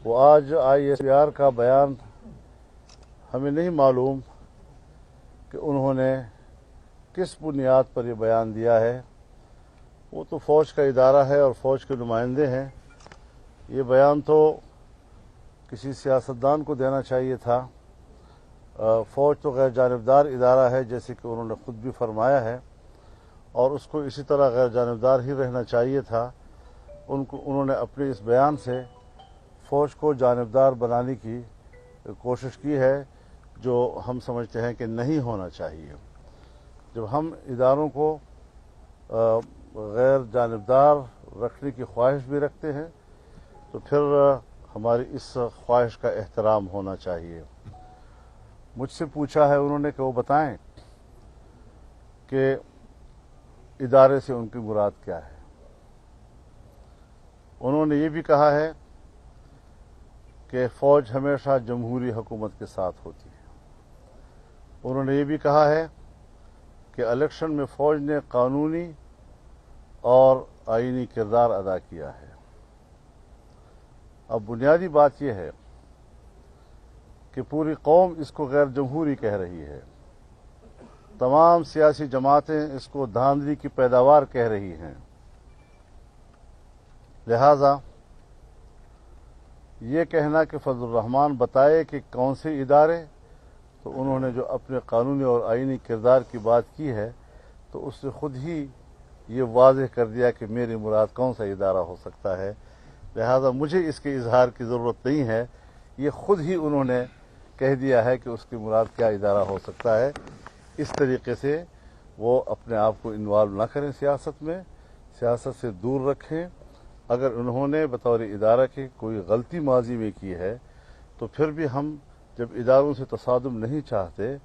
وہ آج ISPR کا بیان ہمیں نہیں معلوم کہ انہوں نے کس بنیاد پر یہ بیان دیا ہے۔ وہ تو فوج کا ادارہ ہے اور فوج کے نمائندے ہیں۔ یہ بیان تو کسی سیاستدان کو دینا چاہیے تھا۔ فوج تو غیر جانبدار ادارہ ہے، جیسے کہ انہوں نے خود بھی فرمایا ہے، اور اس کو اسی طرح غیر جانبدار ہی رہنا چاہیے تھا۔ انہوں نے اپنے اس بیان سے فوج کو جانبدار بنانے کی کوشش کی ہے، جو ہم سمجھتے ہیں کہ نہیں ہونا چاہیے۔ جب ہم اداروں کو غیر جانبدار رکھنے کی خواہش بھی رکھتے ہیں تو پھر ہماری اس خواہش کا احترام ہونا چاہیے۔ مجھ سے پوچھا ہے انہوں نے کہ وہ بتائیں کہ ادارے سے ان کی مراد کیا ہے۔ انہوں نے یہ بھی کہا ہے کہ فوج ہمیشہ جمہوری حکومت کے ساتھ ہوتی ہے۔ انہوں نے یہ بھی کہا ہے کہ الیکشن میں فوج نے قانونی اور آئینی کردار ادا کیا ہے۔ اب بنیادی بات یہ ہے کہ پوری قوم اس کو غیر جمہوری کہہ رہی ہے، تمام سیاسی جماعتیں اس کو دھاندلی کی پیداوار کہہ رہی ہیں۔ لہذا یہ کہنا کہ فضل الرحمان بتائے کہ کون سے ادارے، تو انہوں نے جو اپنے قانونی اور آئینی کردار کی بات کی ہے تو اس سے خود ہی یہ واضح کر دیا کہ میری مراد کون سا ادارہ ہو سکتا ہے۔ لہذا مجھے اس کے اظہار کی ضرورت نہیں ہے، یہ خود ہی انہوں نے کہہ دیا ہے کہ اس کی مراد کیا ادارہ ہو سکتا ہے۔ اس طریقے سے وہ اپنے آپ کو انوالو نہ کریں سیاست میں، سیاست سے دور رکھیں۔ اگر انہوں نے بطور ادارہ کی کوئی غلطی ماضی میں کی ہے تو پھر بھی ہم جب اداروں سے تصادم نہیں چاہتے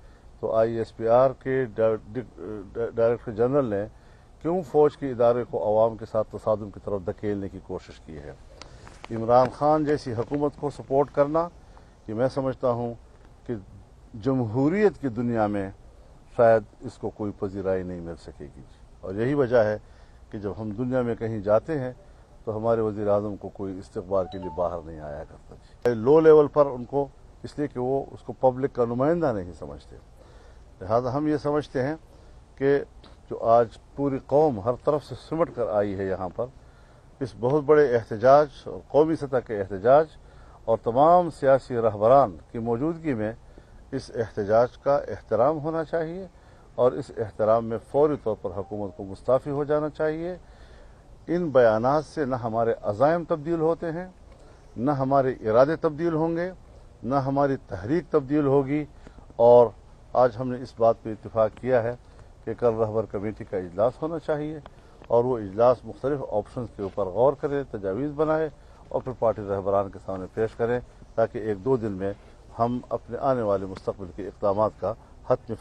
تو ISPR کے ڈائریکٹر جنرل نے کیوں فوج کے ادارے کو عوام کے ساتھ تصادم کی طرف دھکیلنے کی کوشش کی ہے۔ عمران خان جیسی حکومت کو سپورٹ کرنا، یہ میں سمجھتا ہوں کہ جمہوریت کی دنیا میں شاید اس کو کوئی پذیرائی نہیں مل سکے گی، اور یہی وجہ ہے کہ جب ہم دنیا میں کہیں جاتے ہیں تو ہمارے وزیر اعظم کو کوئی استقبال کے لیے باہر نہیں آیا کرتا۔ لو لیول پر ان کو، اس لیے کہ وہ اس کو پبلک کا نمائندہ نہیں سمجھتے۔ لہذا ہم یہ سمجھتے ہیں کہ جو آج پوری قوم ہر طرف سے سمٹ کر آئی ہے یہاں پر، اس بہت بڑے احتجاج اور قومی سطح کے احتجاج اور تمام سیاسی رہبران کی موجودگی میں اس احتجاج کا احترام ہونا چاہیے، اور اس احترام میں فوری طور پر حکومت کو مستعفی ہو جانا چاہیے۔ ان بیانات سے نہ ہمارے عزائم تبدیل ہوتے ہیں، نہ ہمارے ارادے تبدیل ہوں گے، نہ ہماری تحریک تبدیل ہوگی۔ اور آج ہم نے اس بات پہ اتفاق کیا ہے کہ کل رہبر کمیٹی کا اجلاس ہونا چاہیے، اور وہ اجلاس مختلف آپشنز کے اوپر غور کرے، تجاویز بنائے اور پھر پارٹی رہبران کے سامنے پیش کریں، تاکہ 1-2 دن میں ہم اپنے آنے والے مستقبل کے اقدامات کا حتمی